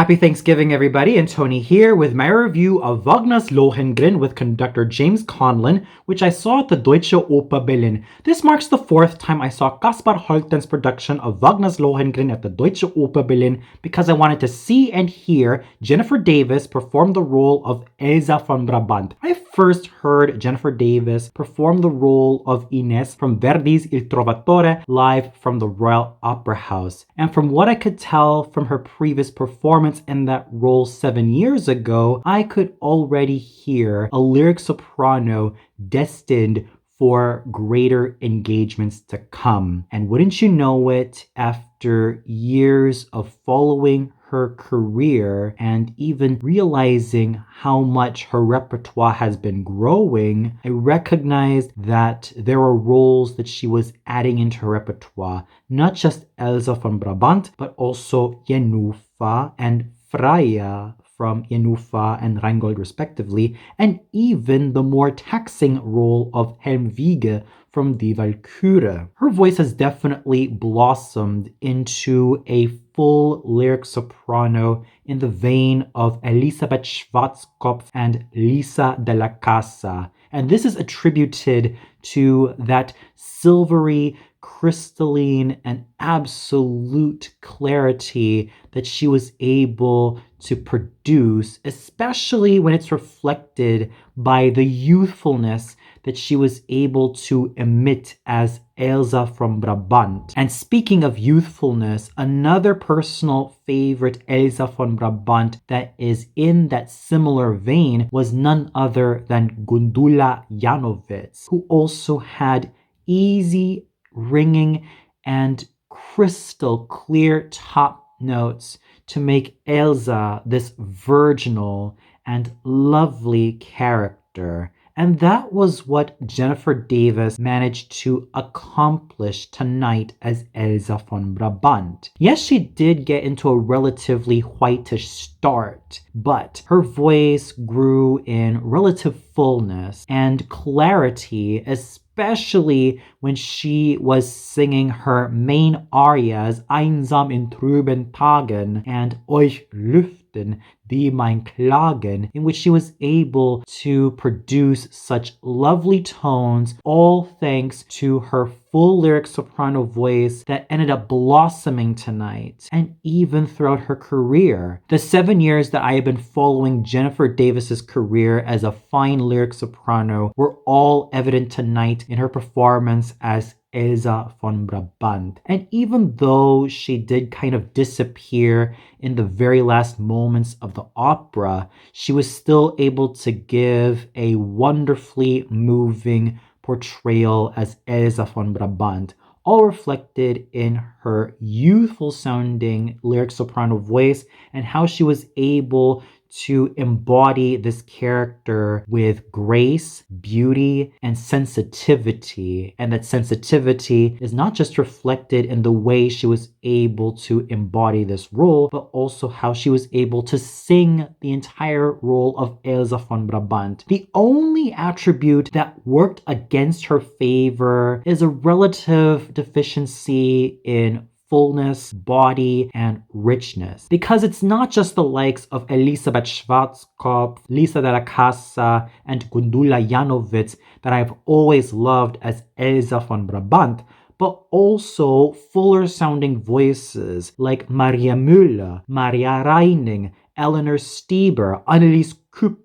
Happy Thanksgiving, everybody, and Tony here with my review of Wagner's Lohengrin with conductor James Conlon, which I saw at the Deutsche Oper Berlin. This marks the fourth time I saw Caspar Holten's production of Wagner's Lohengrin at the Deutsche Oper Berlin because I wanted to see and hear Jennifer Davis perform the role of Elsa von Brabant. I first heard Jennifer Davis perform the role of Ines from Verdi's Il Trovatore live from the Royal Opera House, and from what I could tell from her previous performance in that role 7 years ago, I could already hear a lyric soprano destined for greater engagements to come. And wouldn't you know it, after years of following her career and even realizing how much her repertoire has been growing, I recognized that there were roles that she was adding into her repertoire, not just Elsa von Brabant, but also Jenuffa and Freya from Jenuffa and Rheingold respectively, and even the more taxing role of Helmwige from Die Walküre. Her voice has definitely blossomed into a full lyric soprano in the vein of Elisabeth Schwarzkopf and Lisa della Casa, and this is attributed to that silvery, crystalline, and absolute clarity that she was able to produce, especially when it's reflected by the youthfulness that she was able to emit as Elsa from Brabant. And speaking of youthfulness, another personal favorite Elsa von Brabant that is in that similar vein was none other than Gundula Janowitz, who also had easy, ringing, and crystal clear top notes to make Elsa this virginal and lovely character. And that was what Jennifer Davis managed to accomplish tonight as Elsa von Brabant. Yes, she did get into a relatively whitish start, but her voice grew in relative fullness and clarity, especially when she was singing her main arias Einsam in trüben Tagen and Euch lüften die mein Klagen, in which she was able to produce such lovely tones, all thanks to her full lyric soprano voice that ended up blossoming tonight and even throughout her career. The 7 years that I have been following Jennifer Davis's career as a fine lyric soprano were all evident tonight in her performance as Elsa von Brabant. And even though she did kind of disappear in the very last moments of the opera, she was still able to give a wonderfully moving portrayal as Elsa von Brabant, all reflected in her youthful sounding lyric soprano voice and how she was able to embody this character with grace, beauty, and sensitivity. And that sensitivity is not just reflected in the way she was able to embody this role, but also how she was able to sing the entire role of Elsa von Brabant. The only attribute that worked against her favor is a relative deficiency in fullness, body, and richness. Because it's not just the likes of Elisabeth Schwarzkopf, Lisa della Casa, and Gundula Janowitz that I've always loved as Elsa von Brabant, but also fuller sounding voices like Maria Müller, Maria Reining, Eleanor Stieber, Annelies Küpper,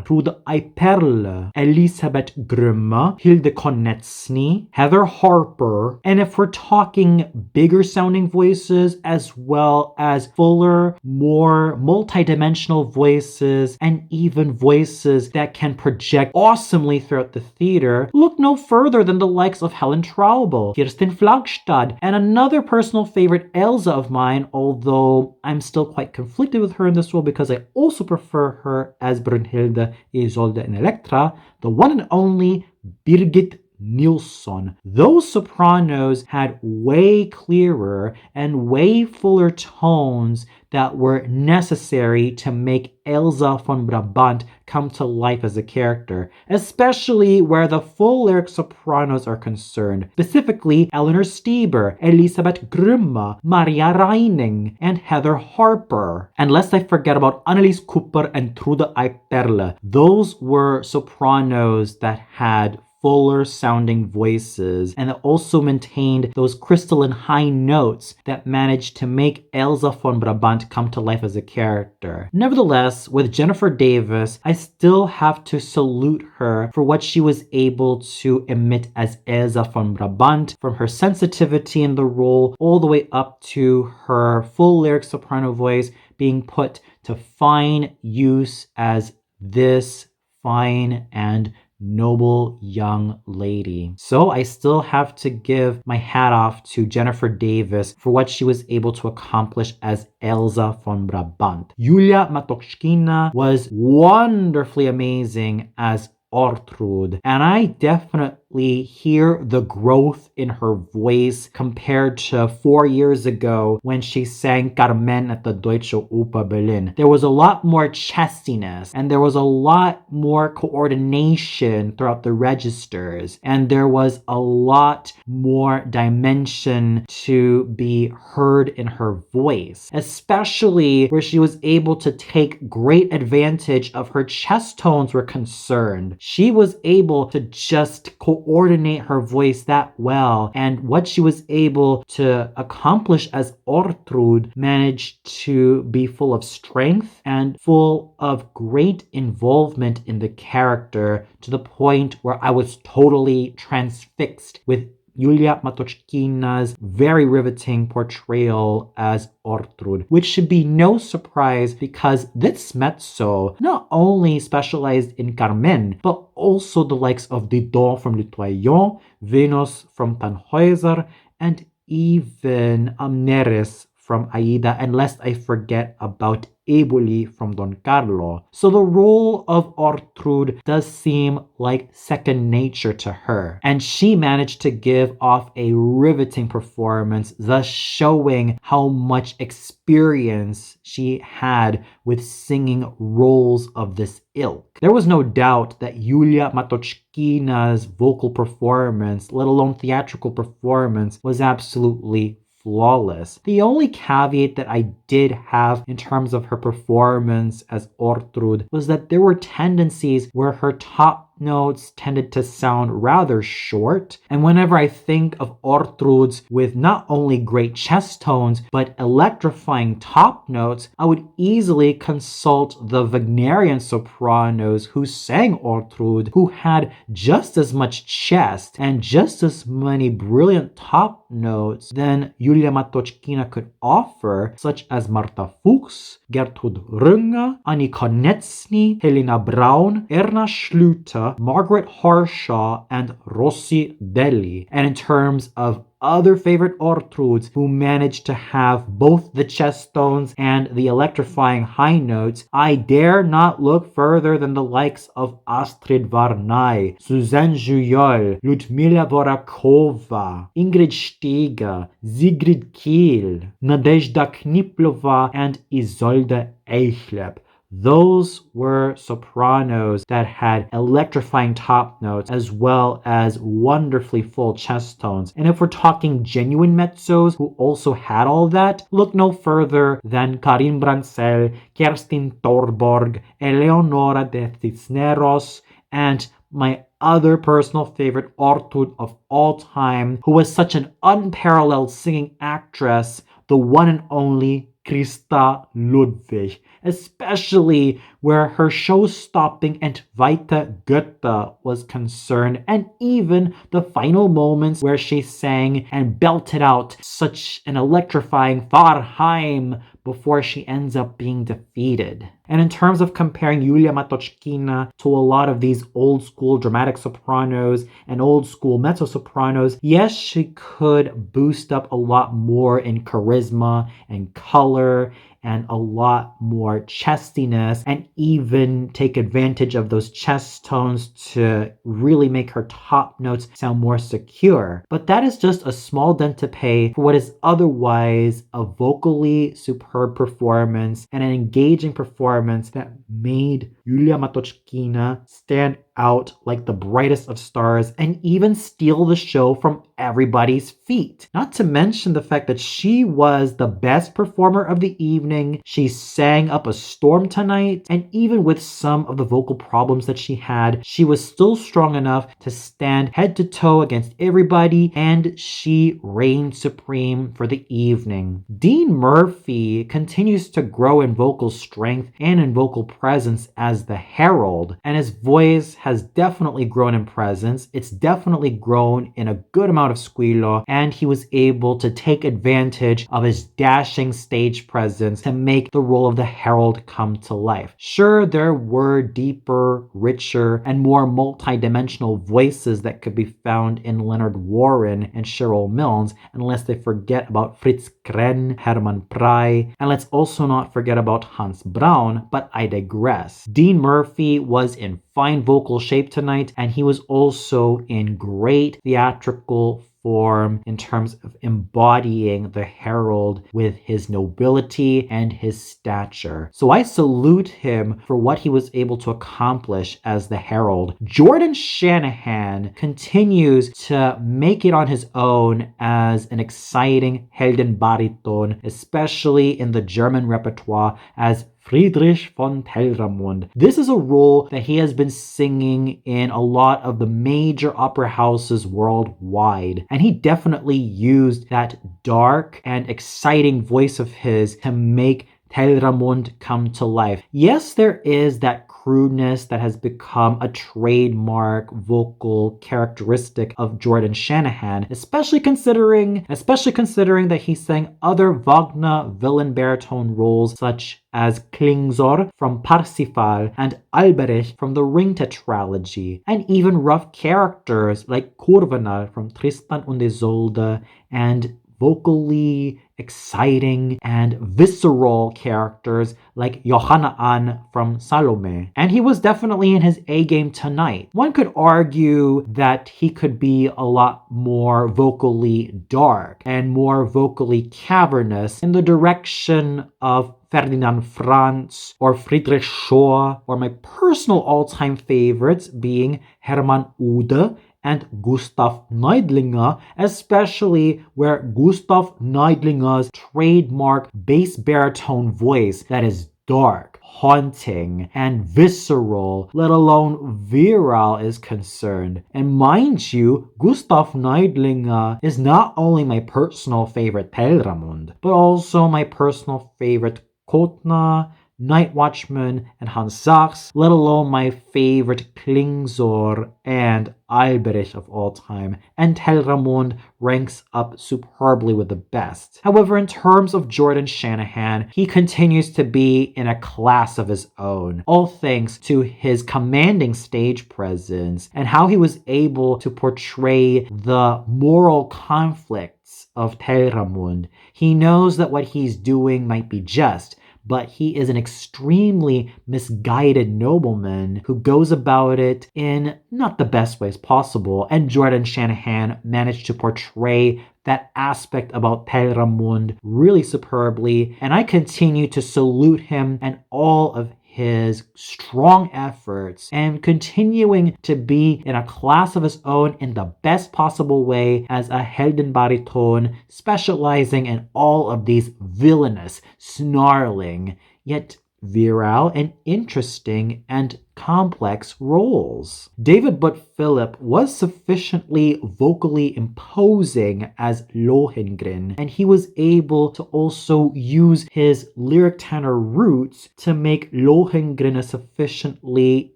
Trude Eiperle, Elisabeth Grümmer, Hilde Konetzny, Heather Harper, and if we're talking bigger sounding voices as well as fuller, more multidimensional voices, and even voices that can project awesomely throughout the theater, look no further than the likes of Helen Traubel, Kirsten Flagstad, and another personal favorite Elsa of mine, although I'm still quite conflicted with her in this role because I also prefer her as Brunhilde, Isolde, and Elektra, the one and only Birgit Nilsson. Those sopranos had way clearer and way fuller tones that were necessary to make Elsa von Brabant come to life as a character, especially where the full lyric sopranos are concerned, specifically Eleanor Stieber, Elisabeth Grimme, Maria Reining, and Heather Harper. And lest I forget about Annelies Cooper and Trude Eiperle, those were sopranos that had fuller sounding voices and that also maintained those crystalline high notes that managed to make Elsa von Brabant come to life as a character. Nevertheless, with Jennifer Davis, I still have to salute her for what she was able to emit as Elsa von Brabant, from her sensitivity in the role all the way up to her full lyric soprano voice being put to fine use as this fine and noble young lady. So I still have to give my hat off to Jennifer Davis for what she was able to accomplish as Elsa von Brabant. Yulia Matochkina was wonderfully amazing as Ortrud, and I definitely hear the growth in her voice compared to 4 years ago when she sang Carmen at the Deutsche Oper Berlin. There was a lot more chestiness, and there was a lot more coordination throughout the registers, and there was a lot more dimension to be heard in her voice, especially where she was able to take great advantage of her chest tones were concerned. She was able to just coordinate her voice that well, and what she was able to accomplish as Ortrud managed to be full of strength and full of great involvement in the character, to the point where I was totally transfixed with Yulia Matochkina's very riveting portrayal as Ortrud, which should be no surprise because this mezzo not only specialized in Carmen, but also the likes of Didon from Le Toyon, Venus from Tannhäuser, and even Amneris from Aida, and lest I forget about Eboli from Don Carlo. So the role of Ortrud does seem like second nature to her, and she managed to give off a riveting performance, thus showing how much experience she had with singing roles of this ilk. There was no doubt that Yulia Matochkina's vocal performance, let alone theatrical performance, was absolutely flawless. The only caveat that I did have in terms of her performance as Ortrud was that there were tendencies where her top notes tended to sound rather short, and whenever I think of Ortruds with not only great chest tones but electrifying top notes, I would easily consult the Wagnerian sopranos who sang Ortrud, who had just as much chest and just as many brilliant top notes than Yulia Matochkina could offer, such as Martha Fuchs, Gertrud Rünger, Annie Konecny, Helena Braun, Erna Schlüter, Margaret Harshaw, and Rossi Deli. And in terms of other favorite Ortruds who managed to have both the chest tones and the electrifying high notes, I dare not look further than the likes of Astrid Varnay, Suzanne Juyol, Ludmila Vorakova, Ingrid Steger, Sigrid Kiel, Nadezhda Kniplova, and Isolde Eichlepp. Those were sopranos that had electrifying top notes as well as wonderfully full chest tones. And if we're talking genuine mezzos who also had all that, look no further than Karin Brancel, Kerstin Thorborg, Eleonora de Cisneros, and my other personal favorite Ortrud of all time, who was such an unparalleled singing actress, the one and only Christa Ludwig, especially where her show-stopping Entweihte Götter was concerned, and even the final moments where she sang and belted out such an electrifying Fahrheim before she ends up being defeated. And in terms of comparing Yulia Matochkina to a lot of these old school dramatic sopranos and old school mezzo sopranos, yes, she could boost up a lot more in charisma and color and a lot more chestiness, and even take advantage of those chest tones to really make her top notes sound more secure. But that is just a small dent to pay for what is otherwise a vocally superb performance and an engaging performance that made Yulia Matochkina stand out like the brightest of stars and even steal the show from everybody's feet. Not to mention the fact that she was the best performer of the evening. She sang up a storm tonight, and even with some of the vocal problems that she had, she was still strong enough to stand head to toe against everybody, and she reigned supreme for the evening. Dean Murphy continues to grow in vocal strength and in vocal presence as the herald, and his voice has definitely grown in presence. It's definitely grown in a good amount of squealo, and he was able to take advantage of his dashing stage presence to make the role of the herald come to life. Sure, there were deeper, richer, and more multi-dimensional voices that could be found in Leonard Warren and Cheryl Milnes, unless they forget about Fritz Kren, Hermann Prey, and let's also not forget about Hans Braun, but I digress. Dean Murphy was in fine vocal shape tonight, and he was also in great theatrical form in terms of embodying the herald with his nobility and his stature. So I salute him for what he was able to accomplish as the herald. Jordan Shanahan continues to make it on his own as an exciting Heldenbariton, especially in the German repertoire as Friedrich von Telramund. This is a role that he has been singing in a lot of the major opera houses worldwide, and he definitely used that dark and exciting voice of his to make Telramund come to life. Yes, there is that crudeness that has become a trademark vocal characteristic of Jordan Shanahan, especially considering that he sang other Wagner villain baritone roles such as Klingsor from Parsifal and Alberich from the Ring Tetralogy, and even rough characters like Kurvenal from Tristan und Isolde, and vocally exciting and visceral characters like Johanna Ann from Salome. And he was definitely in his A game tonight. One could argue that he could be a lot more vocally dark and more vocally cavernous in the direction of Ferdinand Franz or Friedrich Schor, or my personal all-time favorites being Hermann Ude and Gustav Neidlinger, especially where Gustav Neidlinger's trademark bass baritone voice that is dark, haunting, and visceral, let alone virile, is concerned. And mind you, Gustav Neidlinger is not only my personal favorite Telramund, but also my personal favorite Kotna, Night Watchman, and Hans Sachs, let alone my favorite Klingsor and Alberich of all time, and Telramund ranks up superbly with the best. However, in terms of Jordan Shanahan, he continues to be in a class of his own, all thanks to his commanding stage presence and how he was able to portray the moral conflicts of Telramund. He knows that what he's doing might be just, but he is an extremely misguided nobleman who goes about it in not the best ways possible, and Jordan Shanahan managed to portray that aspect about Telramund really superbly, and I continue to salute him and all of his strong efforts and continuing to be in a class of his own in the best possible way as a Heldenbariton, specializing in all of these villainous, snarling, yet virile and interesting and complex roles. David Butt Philip was sufficiently vocally imposing as Lohengrin, and he was able to also use his lyric tenor roots to make Lohengrin a sufficiently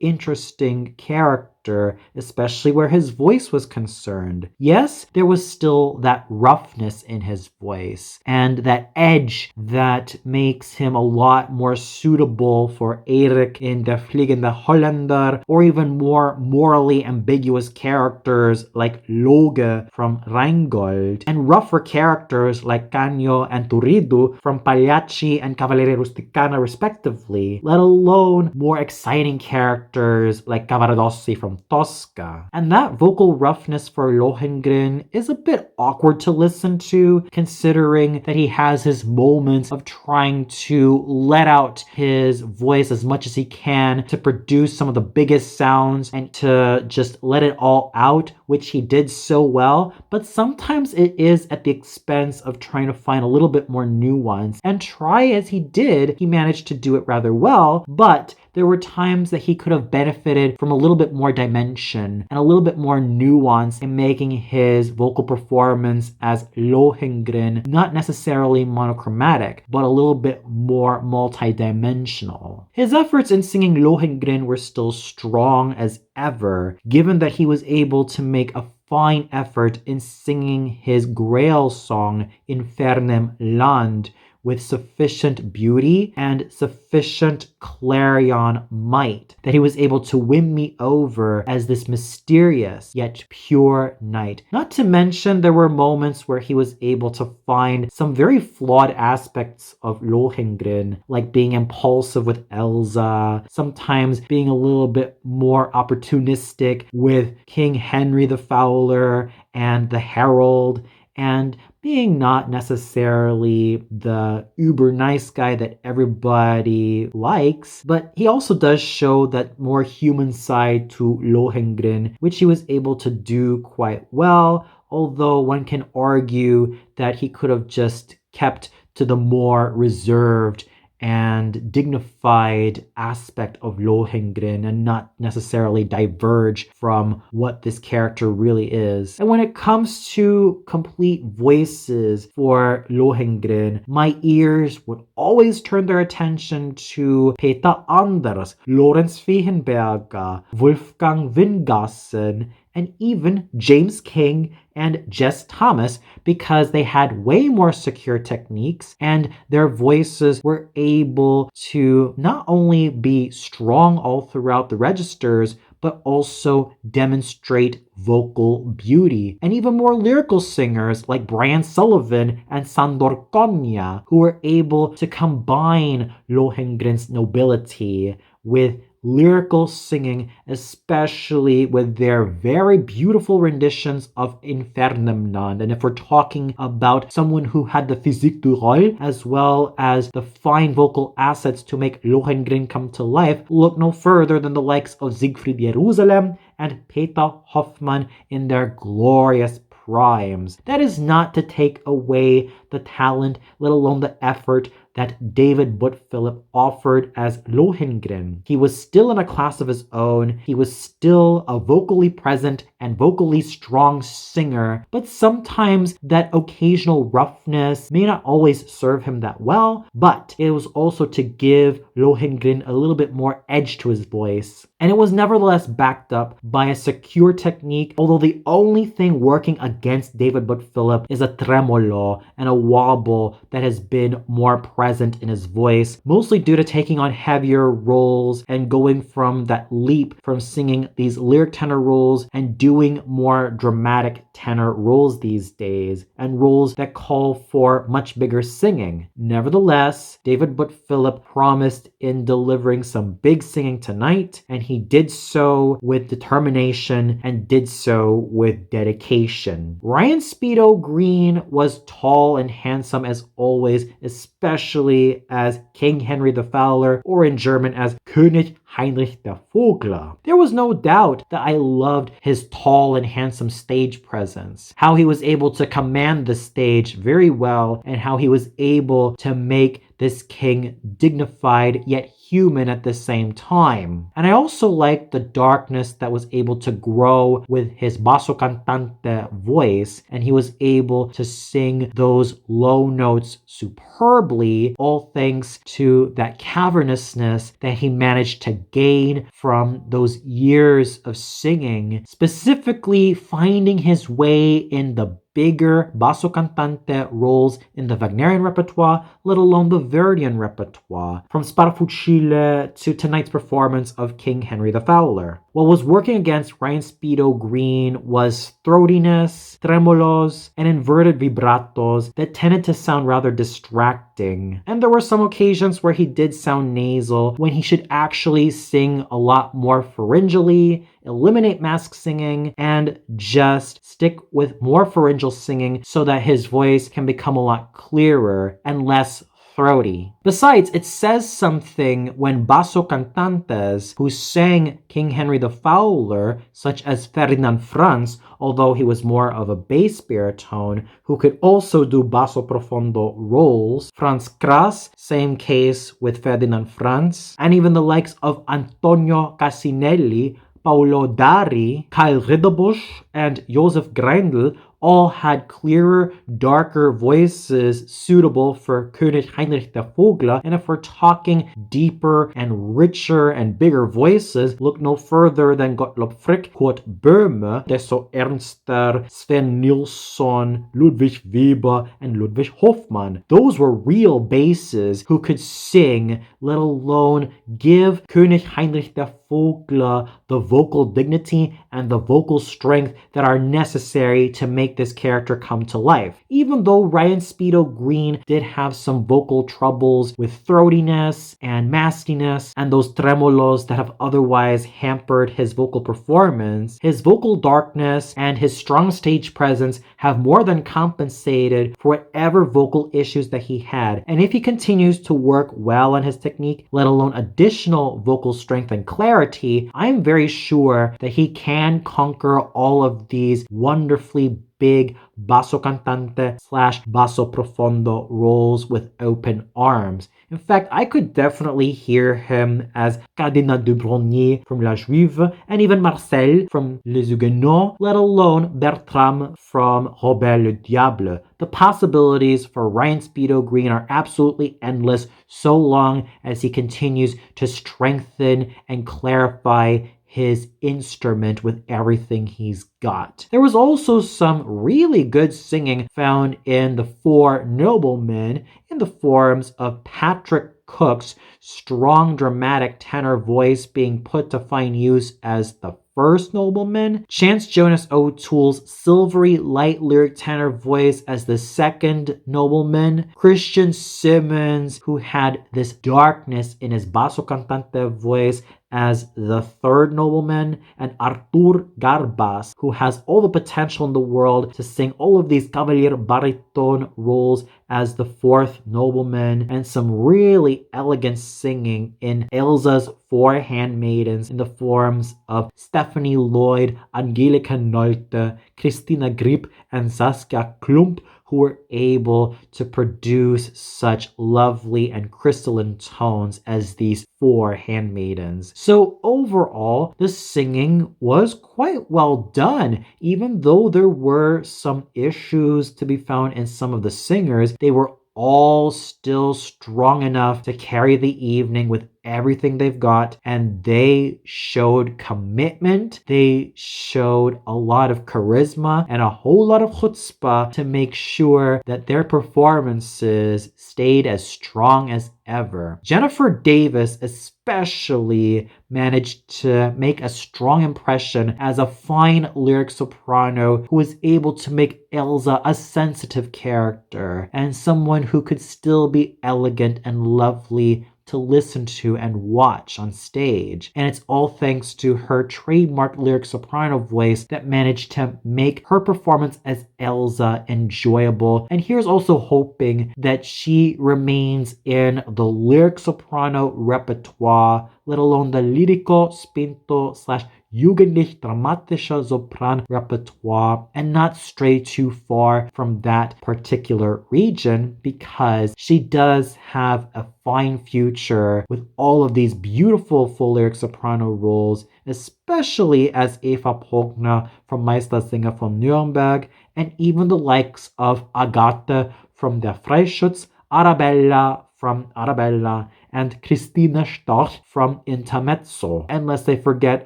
interesting character, especially where his voice was concerned. Yes, there was still that roughness in his voice and that edge that makes him a lot more suitable for Erik in Der Fliegende Hollander, or even more morally ambiguous characters like Loge from Rheingold, and rougher characters like Canio and Turidu from Pagliacci and Cavalleria Rusticana respectively, let alone more exciting characters like Cavaradossi from Tosca. And that vocal roughness for Lohengrin is a bit awkward to listen to, considering that he has his moments of trying to let out his voice as much as he can to produce some of the biggest sounds and to just let it all out, which he did so well. But sometimes it is at the expense of trying to find a little bit more nuance. And try as he did, he managed to do it rather well, but there were times that he could have benefited from a little bit more dimension and a little bit more nuance in making his vocal performance as Lohengrin not necessarily monochromatic, but a little bit more multi-dimensional. His efforts in singing Lohengrin were still strong as ever, given that he was able to make a fine effort in singing his Grail song Infernem Land with sufficient beauty and sufficient clarion might that he was able to win me over as this mysterious yet pure knight. Not to mention there were moments where he was able to find some very flawed aspects of Lohengrin, like being impulsive with Elsa, sometimes being a little bit more opportunistic with King Henry the Fowler and the Herald, and being not necessarily the uber nice guy that everybody likes, but he also does show that more human side to Lohengrin, which he was able to do quite well, although one can argue that he could have just kept to the more reserved and dignified aspect of Lohengrin and not necessarily diverge from what this character really is. And when it comes to complete voices for Lohengrin, my ears would always turn their attention to Peter Anders, Lorenz Feijenberger, Wolfgang Wingassen, and even James King and Jess Thomas, because they had way more secure techniques and their voices were able to not only be strong all throughout the registers, but also demonstrate vocal beauty. And even more lyrical singers like Brian Sullivan and Sandor Konya, who were able to combine Lohengrin's nobility with lyrical singing, especially with their very beautiful renditions of Infernemnand. And if we're talking about someone who had the physique du rôle, as well as the fine vocal assets to make Lohengrin come to life, look no further than the likes of Siegfried Jerusalem and Peter Hoffmann in their glorious primes. That is not to take away the talent, let alone the effort that David Butt-Philip offered as Lohengrin. He was still in a class of his own. He was still a vocally present and vocally strong singer, but sometimes that occasional roughness may not always serve him that well, but it was also to give Lohengrin a little bit more edge to his voice. And it was nevertheless backed up by a secure technique, although the only thing working against David Butt-Philip is a tremolo and a wobble that has been more present in his voice, mostly due to taking on heavier roles and going from that leap from singing these lyric tenor roles and doing more dramatic tenor roles these days, and roles that call for much bigger singing. Nevertheless, David Butt-Philip promised in delivering some big singing tonight, and he did so with determination and did so with dedication. Ryan Speedo Green was tall and handsome as always, especially as King Henry the Fowler, or in German as König Heinrich der Vogler. There was no doubt that I loved his tall and handsome stage presence, how he was able to command the stage very well, and how he was able to make this king dignified yet human at the same time. And I also liked the darkness that was able to grow with his basso cantante voice, and he was able to sing those low notes superbly, all thanks to that cavernousness that he managed to gain from those years of singing, specifically finding his way in the bigger basso cantante roles in the Wagnerian repertoire, let alone the Verdian repertoire, from Sparafugile to tonight's performance of King Henry the Fowler. What was working against Ryan Speedo Green was throatiness, tremolos, and inverted vibratos that tended to sound rather distracting. And there were some occasions where he did sound nasal when he should actually sing a lot more pharyngally, eliminate mask singing, and just stick with more pharyngeal singing so that his voice can become a lot clearer and less throaty. Besides, it says something when basso cantantes who sang King Henry the Fowler, such as Ferdinand Franz, although he was more of a bass baritone, who could also do basso profondo roles, Franz Kras, same case with Ferdinand Franz, and even the likes of Antonio Casinelli, Paolo Dari, Kyle Ridderbusch, and Josef Greindl all had clearer, darker voices suitable for König Heinrich der Vogler, and if we're talking deeper and richer and bigger voices, look no further than Gottlob Frick, Kurt Böhme, Deso Ernster, Sven Nilsson, Ludwig Weber, and Ludwig Hoffmann. Those were real basses who could sing, let alone give König Heinrich der Vogler the vocal dignity and the vocal strength that are necessary to make this character come to life. Even though Ryan Speedo Green did have some vocal troubles with throatiness and maskiness and those tremolos that have otherwise hampered his vocal performance, his vocal darkness and his strong stage presence have more than compensated for whatever vocal issues that he had. And if he continues to work well on his technique, let alone additional vocal strength and clarity, I'm very sure that he can conquer all of these wonderfully big basso cantante / basso profondo roles with open arms. In fact, I could definitely hear him as Cardinal de Broglie from La Juive, and even Marcel from Les Huguenots, let alone Bertram from Robert le Diable. The possibilities for Ryan Speedo Green are absolutely endless so long as he continues to strengthen and clarify his instrument with everything he's got. There was also some really good singing found in The Four Noblemen in the forms of Patrick Cook's strong dramatic tenor voice being put to fine use as the first nobleman, Chance-Jonas O'Toole's silvery light lyric tenor voice as the second nobleman, Christian Simmons, who had this darkness in his basso cantante voice, as the third nobleman, and Artur Garbas, who has all the potential in the world to sing all of these cavalier baritone roles as the fourth nobleman, and some really elegant singing in Elsa's four handmaidens in the forms of Stephanie Lloyd, Angelika Nolte, Christina Grip, and Saskia Klump, who were able to produce such lovely and crystalline tones as these four handmaidens. So overall, the singing was quite well done. Even though there were some issues to be found in some of the singers, they were all still strong enough to carry the evening with everything they've got, and they showed commitment, they showed a lot of charisma and a whole lot of chutzpah to make sure that their performances stayed as strong as ever. Jennifer Davis especially managed to make a strong impression as a fine lyric soprano who was able to make Elsa a sensitive character and someone who could still be elegant and lovely to listen to and watch on stage. And it's all thanks to her trademark lyric soprano voice that managed to make her performance as Elsa enjoyable. And here's also hoping that she remains in the lyric soprano repertoire, let alone the lyrico spinto / jugendlich dramatischer Sopran repertoire, and not stray too far from that particular region, because she does have a fine future with all of these beautiful full lyric soprano roles, especially as Eva Pogner from Meistersinger von Nürnberg, and even the likes of Agathe from Der Freischütz, Arabella from Arabella, and Christina Storch from Intermezzo. And lest I forget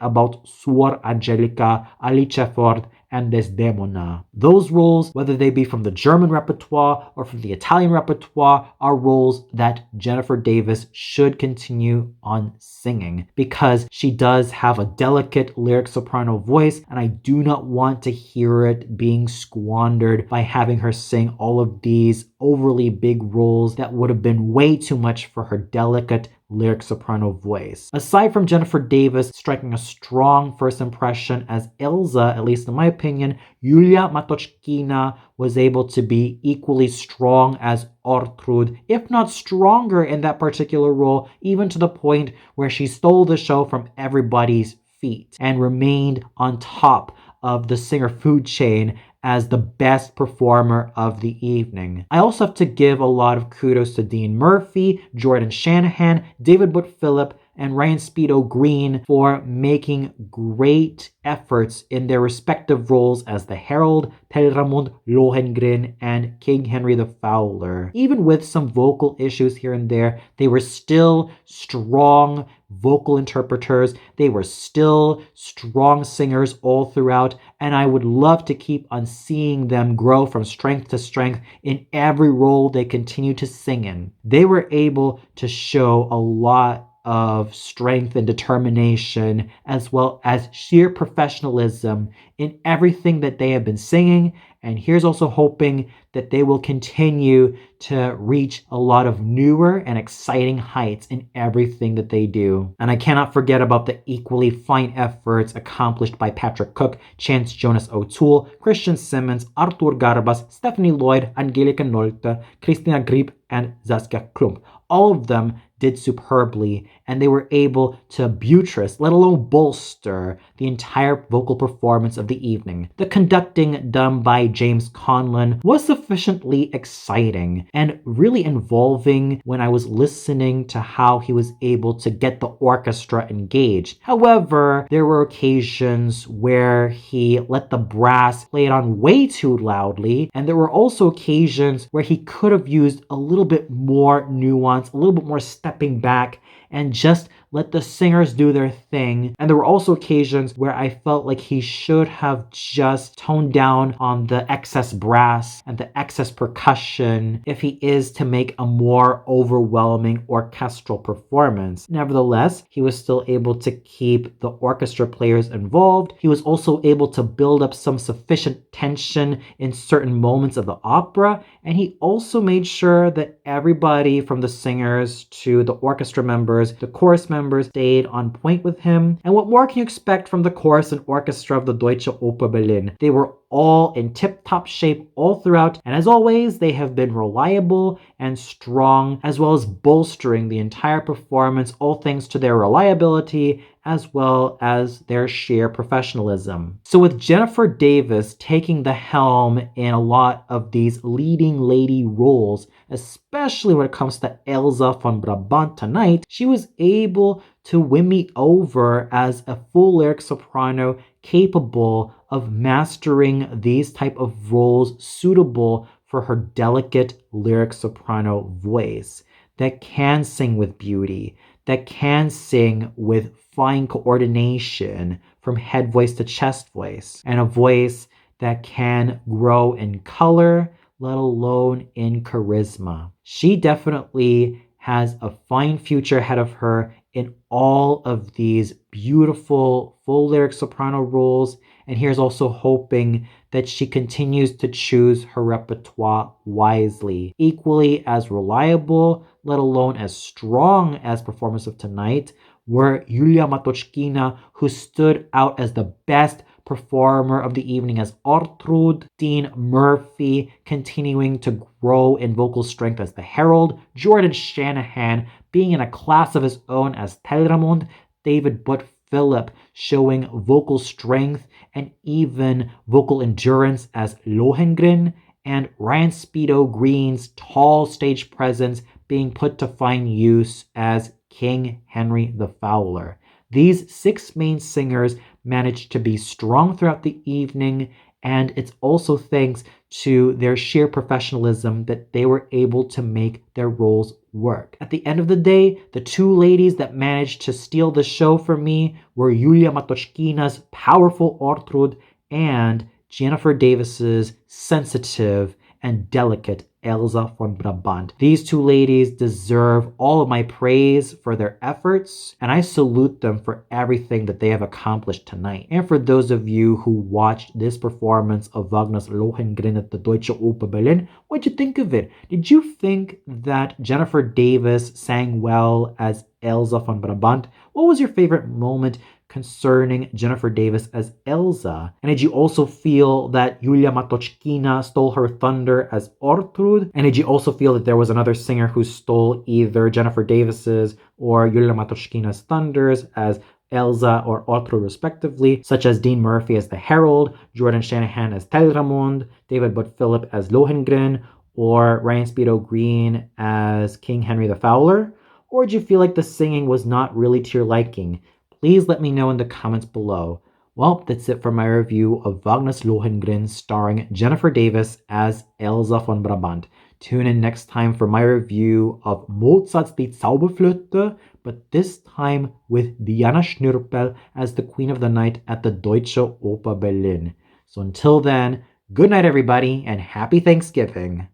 about Suor Angelica, Alice Ford, and Desdemona. Those roles, whether they be from the German repertoire or from the Italian repertoire, are roles that Jennifer Davis should continue on singing because she does have a delicate lyric soprano voice, and I do not want to hear it being squandered by having her sing all of these overly big roles that would have been way too much for her delicate lyric soprano voice. Aside from Jennifer Davis striking a strong first impression as Elsa, at least in my opinion, Yulia Matochkina was able to be equally strong as Ortrud, if not stronger in that particular role, even to the point where she stole the show from everybody's feet and remained on top of the singer food chain as the best performer of the evening. I also have to give a lot of kudos to Dean Murphy, Jordan Shanahan, David Phillip, and Ryan Speedo Green for making great efforts in their respective roles as the Herald, Telramund, Lohengrin, and King Henry the Fowler. Even with some vocal issues here and there, they were still strong vocal interpreters. They were still strong singers all throughout, and I would love to keep on seeing them grow from strength to strength in every role they continue to sing in. They were able to show a lot of strength and determination, as well as sheer professionalism in everything that they have been singing. And here's also hoping that they will continue to reach a lot of newer and exciting heights in everything that they do. And I cannot forget about the equally fine efforts accomplished by Patrick Cook, Chance-Jonas O'Toole, Christian Simmons, Artur Garbas, Stephanie Lloyd, Angelica Nolte, Christina Grip, and Saskia Klump. All of them did superbly, and they were able to buttress, let alone bolster, the entire vocal performance of the evening. The conducting done by James Conlon was sufficiently exciting and really involving when I was listening to how he was able to get the orchestra engaged. However, there were occasions where he let the brass play it on way too loudly, and there were also occasions where he could have used a little bit more nuance, a little bit more stepping back, and just let the singers do their thing. And there were also occasions where I felt like he should have just toned down on the excess brass and the excess percussion if he is to make a more overwhelming orchestral performance. Nevertheless, he was still able to keep the orchestra players involved. He was also able to build up some sufficient tension in certain moments of the opera, and he also made sure that everybody from the singers to the orchestra members, the chorus members, stayed on point with him. And what more can you expect from the chorus and orchestra of the Deutsche Oper Berlin? They were all in tip-top shape all throughout, and as always, they have been reliable and strong, as well as bolstering the entire performance, all thanks to their reliability as well as their sheer professionalism. So with Jennifer Davis taking the helm in a lot of these leading lady roles, especially when it comes to Elsa von Brabant tonight, she was able to win me over as a full lyric soprano capable of mastering these type of roles suitable for her delicate lyric soprano voice that can sing with beauty, that can sing with fine coordination from head voice to chest voice, and a voice that can grow in color, let alone in charisma. She definitely has a fine future ahead of her in all of these beautiful full lyric soprano roles, and here's also hoping that she continues to choose her repertoire wisely. Equally as reliable, let alone as strong as performance of tonight, were Yulia Matochkina, who stood out as the best performer of the evening as Ortrud, Dean Murphy continuing to grow in vocal strength as the Herald, Jordan Shanahan being in a class of his own as Telramund, David Phillip showing vocal strength and even vocal endurance as Lohengrin, and Ryan Speedo Green's tall stage presence being put to fine use as King Henry the Fowler. These 6 main singers managed to be strong throughout the evening, and it's also thanks to their sheer professionalism that they were able to make their roles work. At the end of the day, the 2 ladies that managed to steal the show for me were Yulia Matochkina's powerful Ortrud and Jennifer Davis's sensitive and delicate Elsa von Brabant. These two ladies deserve all of my praise for their efforts, and I salute them for everything that they have accomplished tonight. And for those of you who watched this performance of Wagner's Lohengrin at the Deutsche Oper Berlin, what'd you think of it? Did you think that Jennifer Davis sang well as Elsa von Brabant? What was your favorite moment concerning Jennifer Davis as Elsa? And did you also feel that Yulia Matochkina stole her thunder as Ortrud? And did you also feel that there was another singer who stole either Jennifer Davis's or Yulia Matochkina's thunders as Elsa or Ortrud respectively, such as Dean Murphy as the Herald, Jordan Shanahan as Telramund, David Butt Phillip as Lohengrin, or Ryan Speedo Green as King Henry the Fowler? Or did you feel like the singing was not really to your liking? Please let me know in the comments below. Well, that's it for my review of Wagner's Lohengrin starring Jennifer Davis as Elsa von Brabant. Tune in next time for my review of Mozart's Die Zauberflöte, but this time with Diana Schnürpel as the Queen of the Night at the Deutsche Oper Berlin. So until then, good night everybody and happy Thanksgiving.